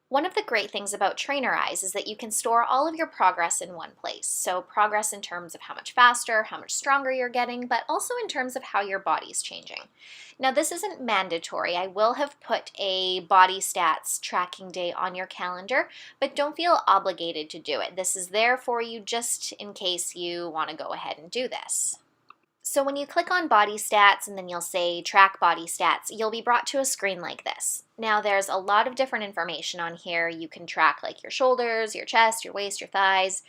One of the great things about Trainerize is that you can store all of your progress in one place. So, progress in terms of how much faster, how much stronger you're getting, but also in terms of how your body's changing. Now, this isn't mandatory. I will have put a body stats tracking day on your calendar, but don't feel obligated to do it. This is there for you just in case you want to go ahead and do this. So when you click on body stats and then you'll say track body stats, you'll be brought to a screen like this. Now there's a lot of different information on here. You can track like your shoulders, your chest, your waist, your thighs.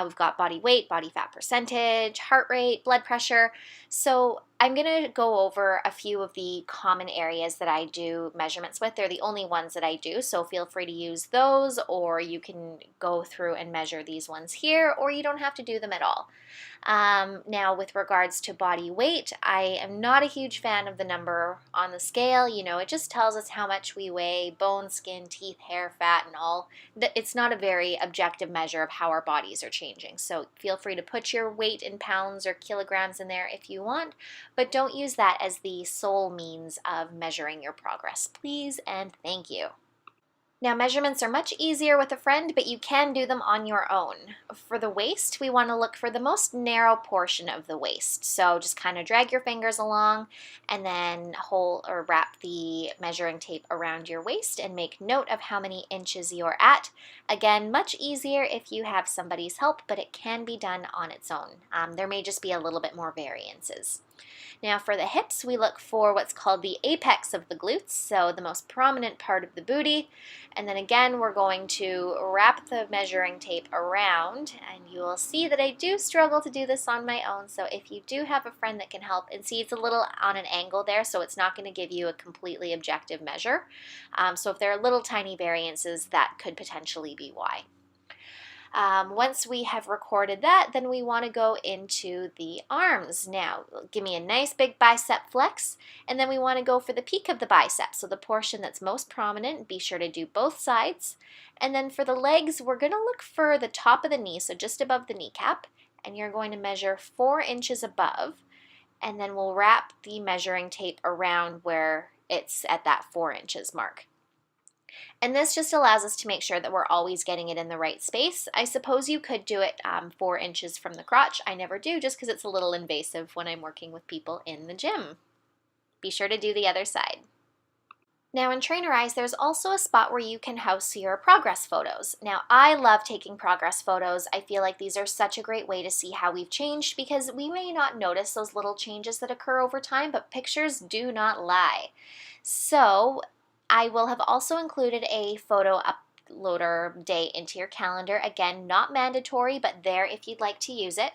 We've got body weight, body fat percentage, heart rate, blood pressure. So I'm going to go over a few of the common areas that I do measurements with. They're the only ones that I do, so feel free to use those, or you can go through and measure these ones here, or you don't have to do them at all. Now, with regards to body weight, I am not a huge fan of the number on the scale. You know, it just tells us how much we weigh, bone, skin, teeth, hair, fat, and all. It's not a very objective measure of how our bodies are changing. So feel free to put your weight in pounds or kilograms in there if you want, but don't use that as the sole means of measuring your progress. Please and thank you. Now, measurements are much easier with a friend, but you can do them on your own. For the waist, we want to look for the most narrow portion of the waist. So just kind of drag your fingers along and then hold or wrap the measuring tape around your waist and make note of how many inches you're at. Again, much easier if you have somebody's help, but it can be done on its own. There may just be a little bit more variances. Now for the hips, we look for what's called the apex of the glutes, so the most prominent part of the booty. And then again, we're going to wrap the measuring tape around, and you will see that I do struggle to do this on my own. So if you do have a friend that can help, and see it's a little on an angle there, so it's not going to give you a completely objective measure. So if there are little tiny variances, that could potentially be why. Once we have recorded that, then we want to go into the arms. Now, give me a nice big bicep flex, and then we want to go for the peak of the bicep, so the portion that's most prominent. Be sure to do both sides. And then for the legs, we're going to look for the top of the knee, so just above the kneecap, and you're going to measure 4 inches above, and then we'll wrap the measuring tape around where it's at that 4 inches mark. And this just allows us to make sure that we're always getting it in the right space. I suppose you could do it 4 inches from the crotch. I never do just because it's a little invasive when I'm working with people in the gym. Be sure to do the other side. Now in Trainerize, there's also a spot where you can house your progress photos. Now I love taking progress photos. I feel like these are such a great way to see how we've changed because we may not notice those little changes that occur over time, but pictures do not lie. So I will have also included a photo uploader day into your calendar. Again, not mandatory, but there if you'd like to use it.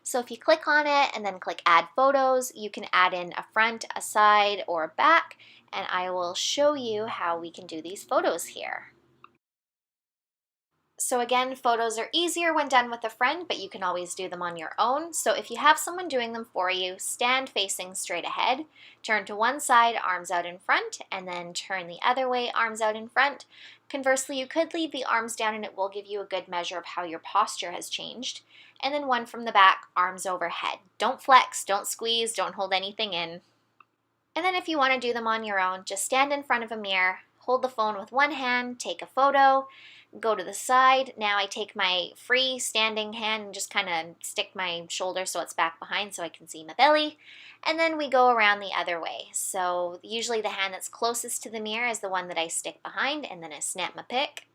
So if you click on it and then click add photos, you can add in a front, a side, or a back, and I will show you how we can do these photos here. So again, photos are easier when done with a friend, but you can always do them on your own. So if you have someone doing them for you, stand facing straight ahead, turn to one side, arms out in front, and then turn the other way, arms out in front. Conversely, you could leave the arms down and it will give you a good measure of how your posture has changed. And then one from the back, arms overhead. Don't flex, don't squeeze, don't hold anything in. And then if you want to do them on your own, just stand in front of a mirror, hold the phone with one hand, take a photo, go to the side. Now I take my free standing hand and just kind of stick my shoulder so it's back behind so I can see my belly. And then we go around the other way. So usually the hand that's closest to the mirror is the one that I stick behind, and then I snap my pic.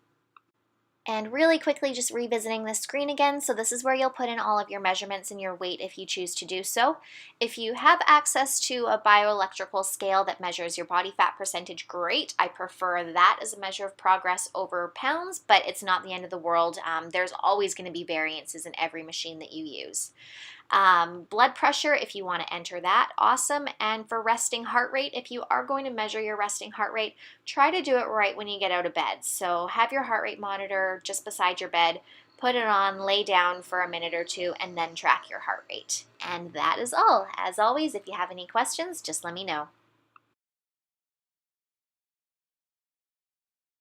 And really quickly, just revisiting this screen again. So this is where you'll put in all of your measurements and your weight if you choose to do so. If you have access to a bioelectrical scale that measures your body fat percentage, great. I prefer that as a measure of progress over pounds, but it's not the end of the world. There's always going to be variances in every machine that you use. Blood pressure, if you want to enter that, awesome. And for resting heart rate, if you are going to measure your resting heart rate, try to do it right when you get out of bed. So have your heart rate monitor just beside your bed, put it on, lay down for a minute or two, and then track your heart rate. And that is all. As always, if you have any questions, just let me know.